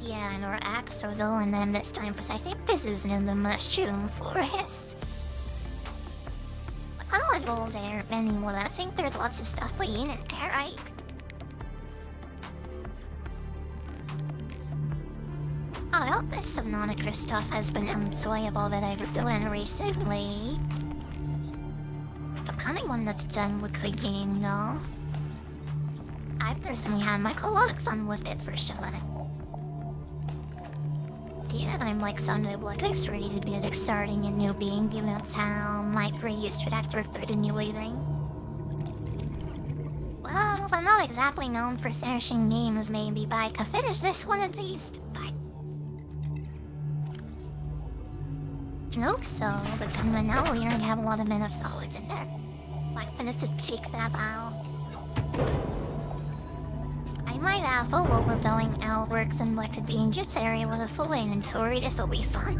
Yeah, and or Astra though, and then this time because I think this is in the mushroom forest. I don't want to go there anymore. I think there's lots of stuff waiting in there, right? Oh, I hope this Subnautica stuff has been enjoyable that I've been doing recently. The kind of one that's done with the game though. I personally had my clocks on with it for sure. Yeah, I'm like Sunday Olympics ready to be like starting a new being, given a town might be used for that for the new leading. Well, I'm not exactly known for finishing games maybe, but I can finish this one at least. But nope, so but then now we already have a lot of men of solid in there. 5 minutes to check that out. I might have full overbilling outworks and like the dangerous area with a full inventory. This'll be fun.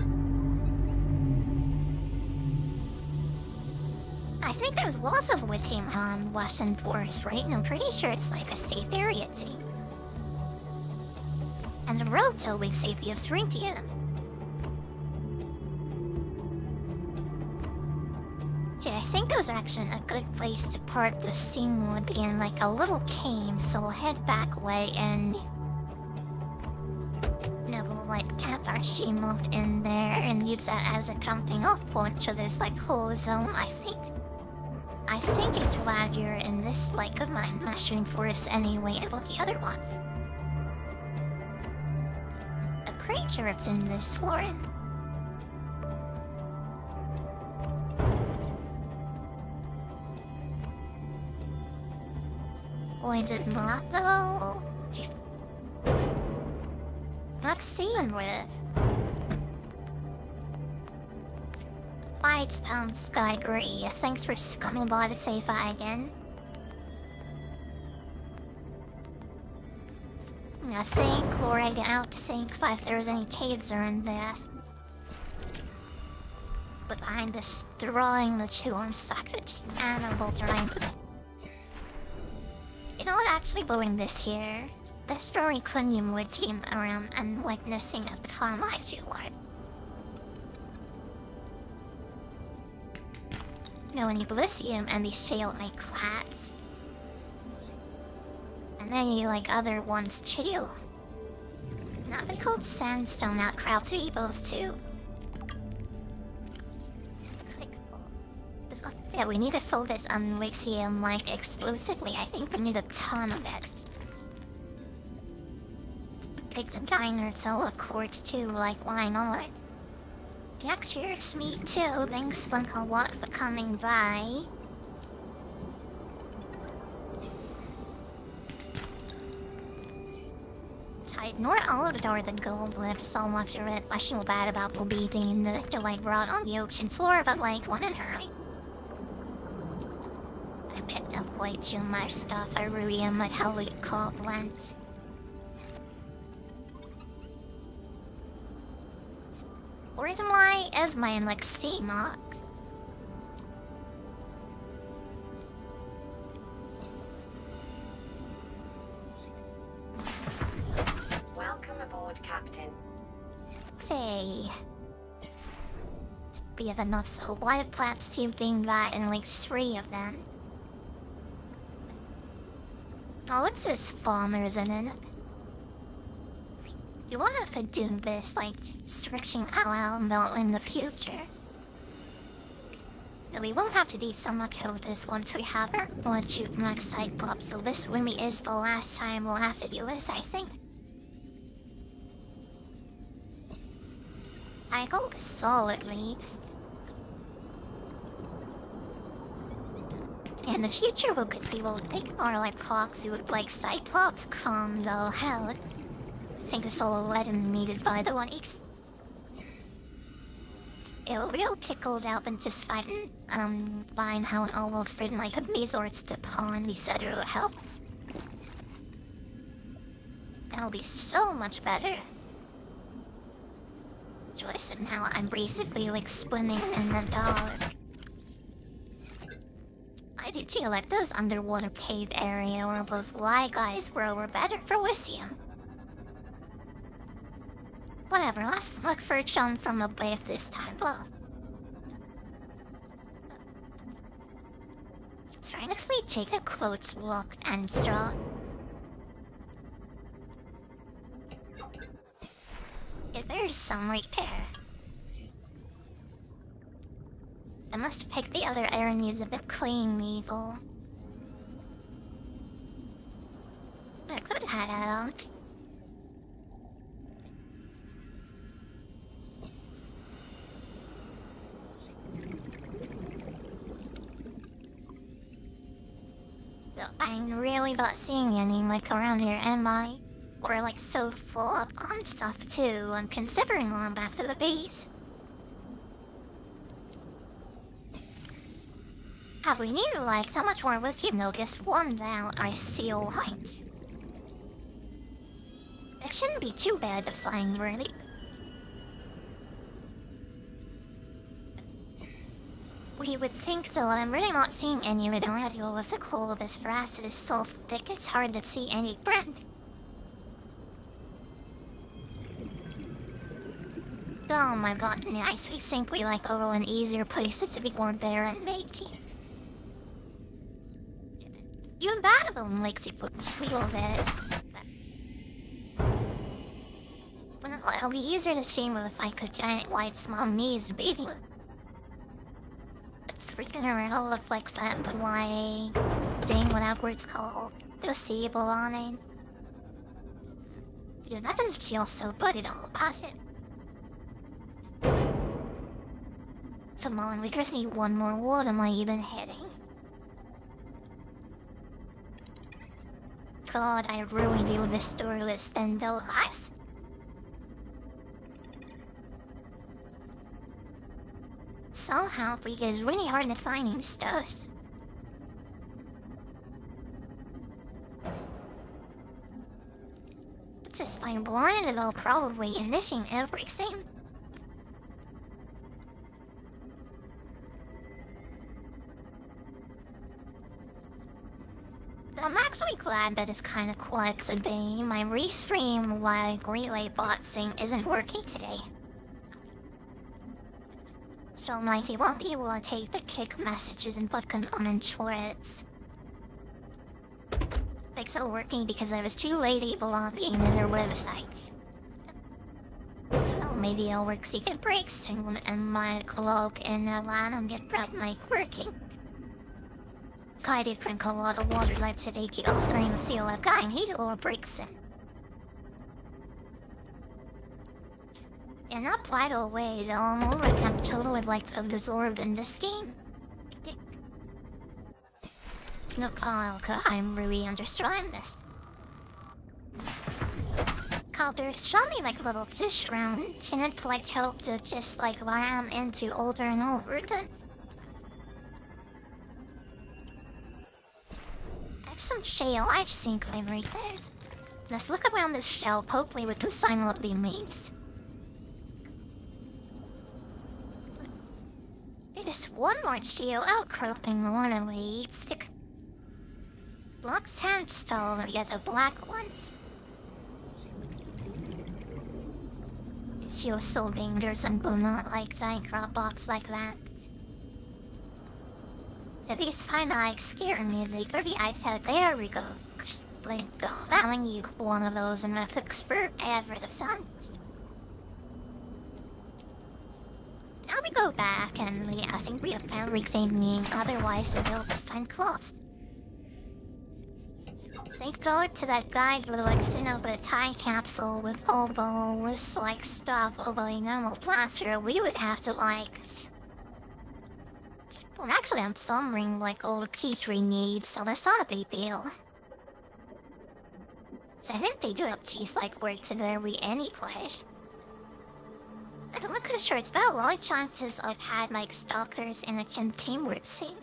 I think there's lots of lithium on Western Forest, right? And I'm pretty sure it's like a safe area too. And the relatively safety of Subnautica. Yeah, I think it was actually a good place to park the steam would be in like a little cave, so we'll head back away and we'll like cap our steam off in there and use that as a jumping off point to this like whole zone. I think it's laggier in this like good mine mushroom forest anyway about the other ones. A creature it's in this forest. Is it not though? Not seeing with. Fights down Sky Grey. Thanks for coming by to say hi again. Now saying chloride out to think if there's any caves around this. But I'm destroying the chewing socket animal trying. You know what, actually blowing this here. This story Clunium would seem around and witnessing at the time I feel like. No, any Belysium and these shale like clads. And then you like other ones chill. Not been called sandstone out crowds evils too. Yeah, we need to fill this Elysium like exclusively. I think we need a ton of it. Take the diner, sell a quartz too, like why not? Jack, cheers, me too. Thanks like a lot for coming by. Ignore all of it or the gold left so much of it. I feel bad about the beating that you like brought on the ocean floor, but like one in her. I picked up way too much stuff. I really am like how we call blends. Reason why is my like sea mock. Welcome aboard, Captain. Say, we have enough so white plants to being that and like 3 of them. Oh, what's this farmers in it? You wanna could do this like stretching out melt in the future. No, we won't have to do so much of this once we have our blood shoot next Cyclops, so this really is the last time we'll have to do this, I think. I hope so, at least. In the future, we'll think more like proxy with like Cyclops come though, hell. I think it's all letting needed by the weeks. It'll real tickled out and just fighting, buying how it almost written like a resorts to pawn we said it'll help. That'll be so much better. Joyce and how I'm basically like swimming in the dark. I did you like those underwater cave area or those lie guys were better for Elysium. Whatever, let's look for John from above this time. Well, try to actually take a close look, Astra. If there's some right there. I must pick the other iron needs a bit clean evil. I could have out. So I'm really not seeing any like around here, am I? We're like so full up on stuff too. I'm considering going back to the base. We need like so much more whiskey milk is one down I see alright. It shouldn't be too bad of flying really. We would think so, and I'm really not seeing any of it already. What's the coal of this grass is so thick it's hard to see any bread. Oh my god, nice. We simply like go to an easier place to be more barren, matey. You battle Lexi put we love it. Well, it'll be easier to stream if I could giant white small knees baby. It's freaking around look like that, but like dang whatever it's called. Disabled on it. Dude, that doesn't feel so good at all, pass it. Come on, we just need one more. What am I even hitting? God, I really do this doorless and they'll eyes. Somehow, it's really hard to finding stuff. Just by blowing it all probably initiating everything. I'm actually glad that it's kind of quiet today. My restream like relay bot thing isn't working today. So Mikey won't be able to take the kick messages and put them on threads. It's still working because I was too lazy logging into their website. So maybe I'll work secret breaks soon and my cloak in the land and get bright mic working. I did drink a lot of water like today, I'll stream and feel like I need a little breaks in. In not vital ways, I'm overcome totally like absorbed in this game. No, I'm really understanding this. There's so many like little fish around, and it's like help to just like ram into older and over again. Some shale I think I'm right there. Let's look around this shell, hopefully we can find what it means. There's one more shale outcropping on the way. Stick. Black sandstone, yeah, the black ones. She'll so dangerous and will not like Minecraft box like that. These fine eyes scare me, they could be I said, there we go. Like, go, telling you one of those and I've expert ever the sun. Now we go back and I think we have found reclaiming otherwise the Wilberstein cloths. Thanks to that guy with like sitting up a time capsule with elbow with like stuff over a normal plaster, we would have to like. Well, actually, I'm summering like all the P3 needs, so that's not a big deal. So I think they do have teeth like work together with any place. I'm not pretty sure it's about long chances I've had like stalkers in a canteen work scene.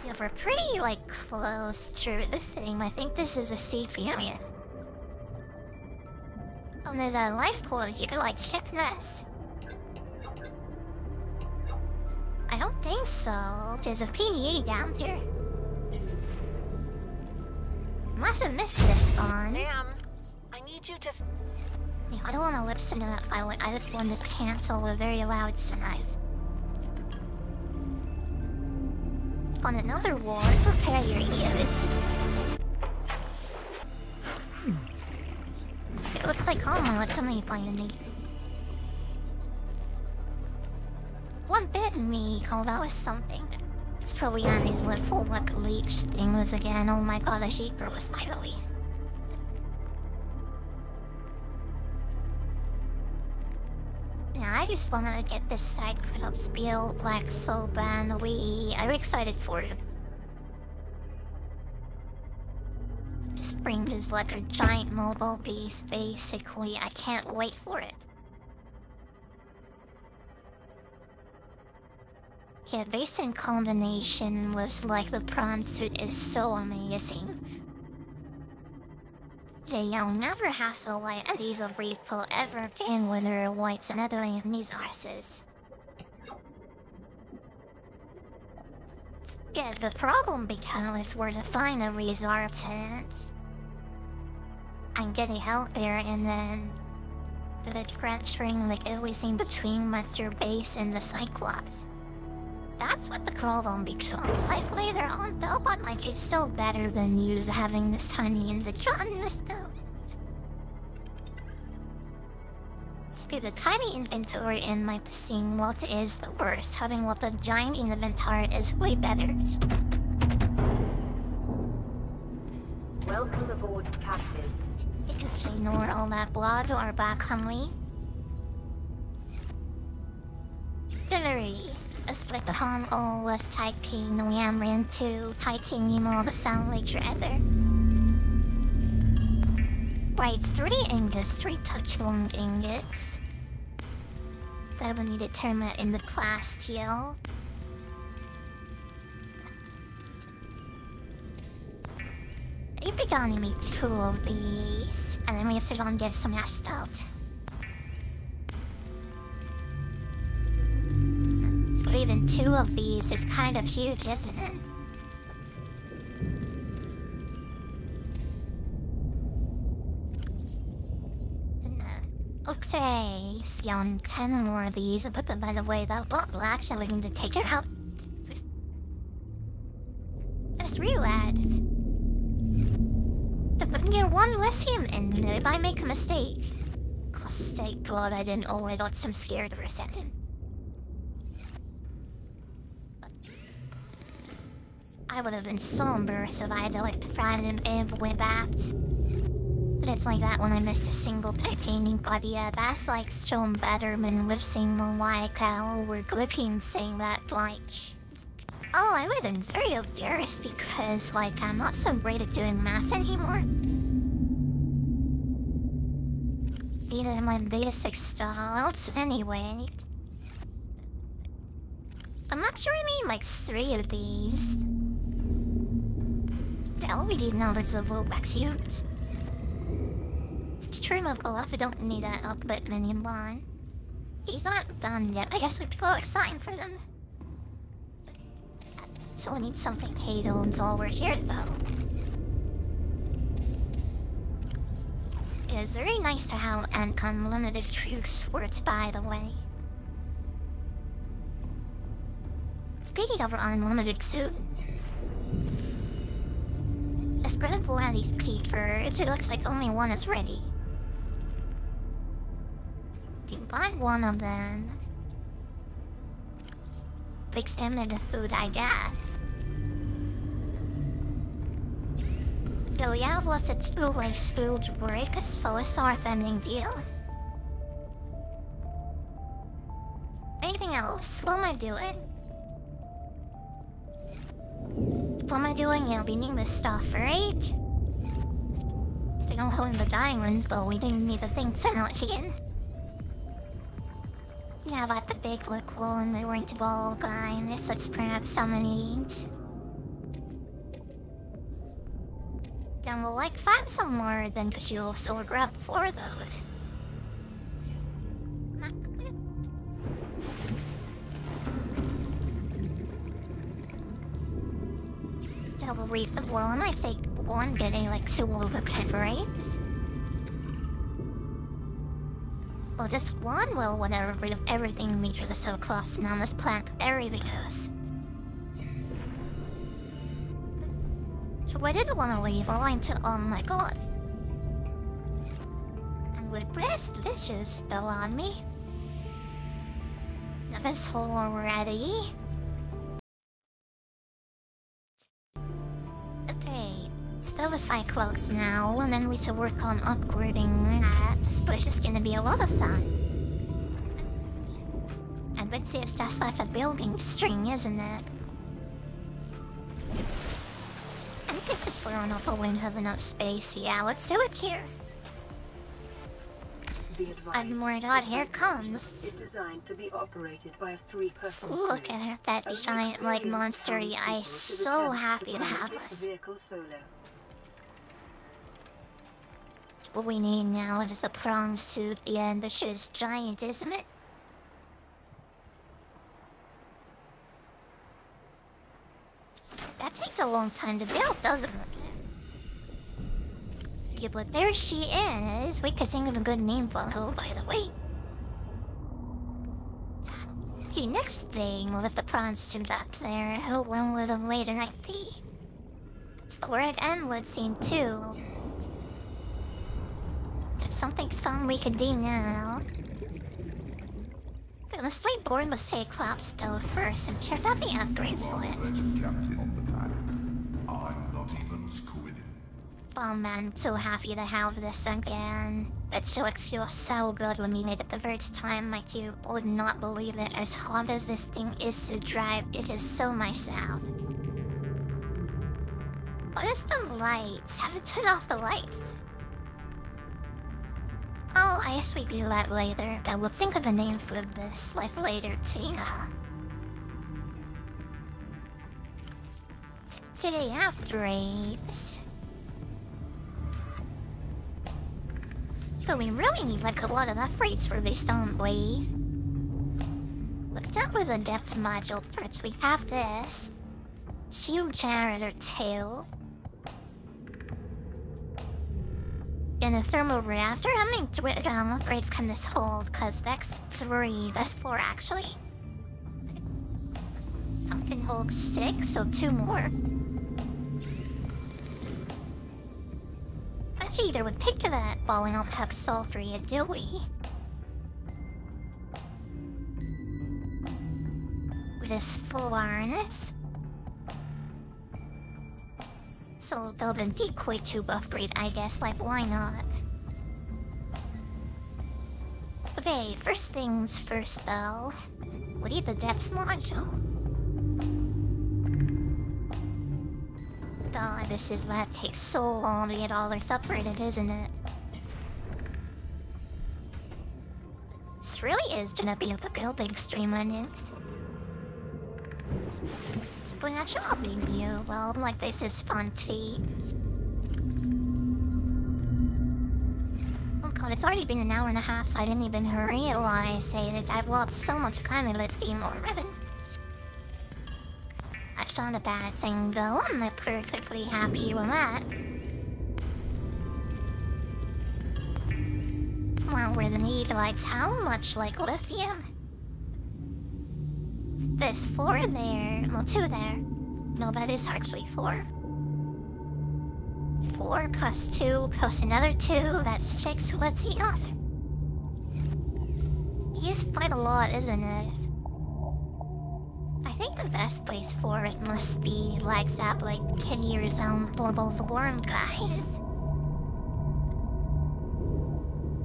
Yeah, we're pretty like close to the thing. I think this is a safe area. Oh, there's a life cord. You can like check this. I don't think so. There's a PDA down there. Must have missed this one. Ma'am, need you to... Yeah, I don't want to listen to that file. I just want to cancel a very loud knife. On another war, prepare your ears. It looks like let somebody find me. One bit in me. Oh, that was something. It's probably on these little leech things again. Oh my god, a sheeper was finally. Yeah, I just wanted to get this side up spiel like so badly. I'm excited for it. This spring is like a giant mobile base, basically. I can't wait for it. Yeah, base in combination was like the prawn suit is so amazing. You'll never hassle like these of repo ever again with their whites and other in these arses. Yeah, the problem becomes where to find a resorptant and getting out there and then the transferring like everything between like your base and the Cyclops. That's what the problem becomes. Like later on though, but like it's still better than you having this tiny individual in this build. The tiny inventory in my seeing what is the worst. Having what the giant inventory is way better. Welcome aboard, Captain. You can just ignore all that blood or back hungry. Dillery. Split the Han all was typing no Yamrin to titanium all the sound like your other. Right, 3 ingots, 3 touch wound ingots. That would need to turn that into class heal. You could only make 2 of these, and then we have to go and get some ash stuff. But even 2 of these is kind of huge, isn't it? Okay, see on 10 more of these, but by the way, that will actually need to take it out. Just realized. To put your 1 lithium in there if I make a mistake. Oh, thank God I didn't. Oh, I got some scared for a second. I would have been so embarrassed if I had to like try and way back. But it's like that when I missed a single painting, but yeah, that's like shown better than lip-syncing Malaika or clicking saying that like... Oh, I would have very embarrassed because like I'm not so great at doing math anymore. Either my basic styles anyway. I'm not sure I mean like 3 of these. The LED numbers of Robux units. Trim of Olaf, I don't need that output minion one. He's not done yet. I guess we'd go exciting for them. So we need something hazeled while we're here though. It's very nice to have an unlimited truce words, by the way. Speaking of unlimited suit, let's grab one of these peepers. It looks like only 1 is ready. Buy 1 of them. Mix them into food, I guess. So yeah, was it 2 ways food break as full as our feminine deal? Anything else? What am I doing? What am I doing? Yeah, we need this stuff, right? Still don't hold in the dying rooms, but we didn't need the things to not in. Yeah, but the big look wall and the orange ball guy, and this looks perhaps some needs. Then we'll like find some more then, cause you'll also grab 4 of those. Double reef the world, and I say 1 getting like 2 over prepares. Well, just one will whatever rid of everything we the so close now this plant everything goes. So I didn't want to leave or line to oh my god. And with breast dishes spill on me. Now this hole already. Okay, still the cyclones now, and then we should work on upgrading that. This bush is gonna be a lot of fun. And let's see, it's just like a building string, isn't it? And this is where an upper wind has enough space. Yeah, let's do it here. And more god, here it comes. Is designed to be operated by a three-person Look crew. at her, that giant like monster. I'm so happy to have us. What we need now is a prawn suit. The ambition is giant, isn't it? That takes a long time to build, doesn't it? Yeah, but there she is. We could think of a good name for her, by the way. Okay, next thing, we'll let the prawns suit up there. Who one with them later, I think. Squid and wood seem too. There's something we could do now. The sleep board must take Clops though first and check out the upgrades for it. Captain of the planet. I'm not even squid. Oh man, so happy to have this again. It still feels so good when we made it the first time. Like you would not believe it. As hard as this thing is to drive, it is so myself. What is the lights? Have to turn off the lights. Oh, I guess we do that later. But we'll think of a name for this, like later too. Today upgrades. So we really need like a lot of upgrades for this, don't we? Let's start with a depth module first. We have this. Shield generator 2. And a thermal reactor? How many upgrades can this hold? Cause that's 3. That's 4 actually. Some can hold 6, so 2 more. Either would pick to that falling on Hex Sulfury, do we? With this full harness. So we'll build a decoy tube upgrade, I guess, like why not? Okay, first things first though. We'll need the depths module. God, that takes so long to get all this upgraded, isn't it? This really is gonna be the building stream onions. Exponential view, well, like this is fun too. Oh god, it's already been an hour and a half, so I didn't even realize that I've lost so much time in this game already. That's not a bad thing though, I'm not perfectly happy with that. Well, we're the need lights, how much like lithium? There's 4 there, well 2 there. No, that is actually 4. 4 plus 2 plus another 2, that's 6, so let's see enough. He is quite a lot, isn't it? I think the best place for it must be like that, like 10 years for both worm guys.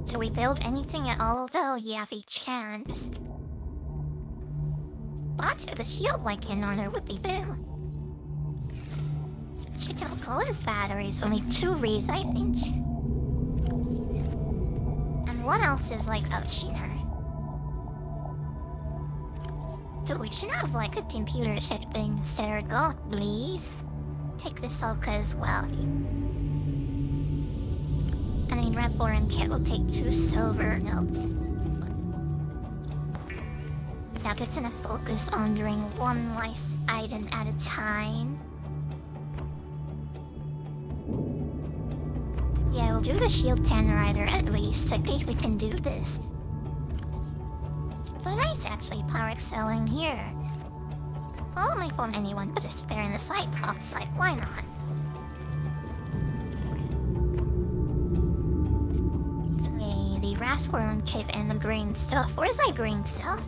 Should we build anything at all though? Yeah, we can. But the shield like in order would be big. Check out all his batteries. We'll make 2 reeds, I think. And what else is like Oceaner? So we should have like a computer chip thing. Sarah, God, please. Take this Sulka as well. And then Red and Kit will take 2 silver notes. Now it's gonna focus on doing 1 nice item at a time. Yeah, we'll do the shield 10 rider at least, in case we can do this. But nice actually, power excelling here. Follow me from anyone but a spare in the Cyclops, like why not? Okay, the Rasworm Cave and the green stuff. Where's that green stuff?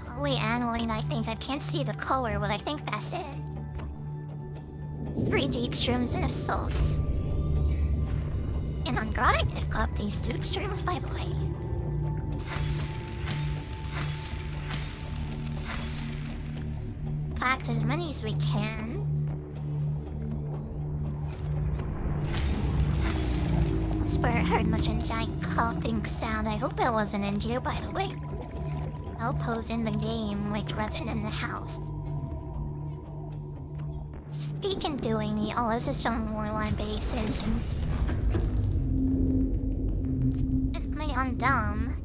Oh wait, aniline, I think. I can't see the color, but I think that's it. 3 deep shrooms and a salt. And I'm glad I picked up these 2 shrooms, by the way. Collect as many as we can. I swear I heard much a giant coughing sound. I hope it wasn't in here, by the way. Outpost in the game, like rather than the house. Speaking doing the all this is some more line bases and my undumb.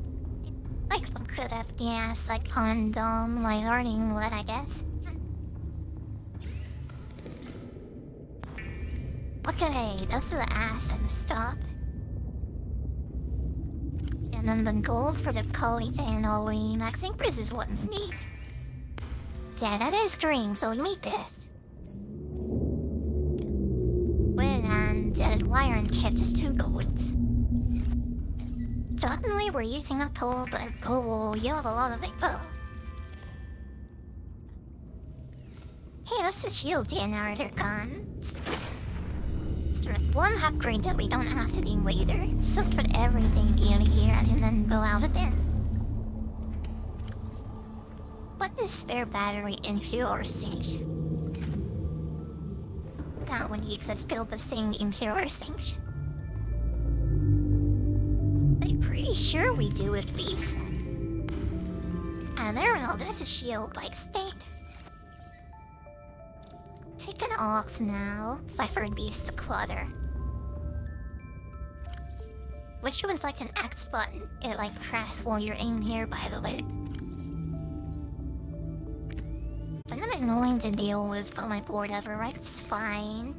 Like one could have guessed like undumb, like learning what I guess. Okay, those are the ass and the stop. And then the gold for the Collie and Ollie. I think this is what we need. Yeah, that is green, so we need this. Well, and the wire and kit is 2 gold. Suddenly we're using a tool, but cool, you have a lot of it though. Hey, that's the shield generator guns. There's 1 upgrade that we don't have to do later. So let's put everything in here and then go out again. What is spare battery into our sink? That one uses still the same into our sink. I'm pretty sure we do at least. And there we go, there's a shield by state. Take an ox now. Cipher beast clutter. Which one's like an X button? It like crashes while you're in here, by the way. But I'm annoying to deal with for my board ever, right? It's fine.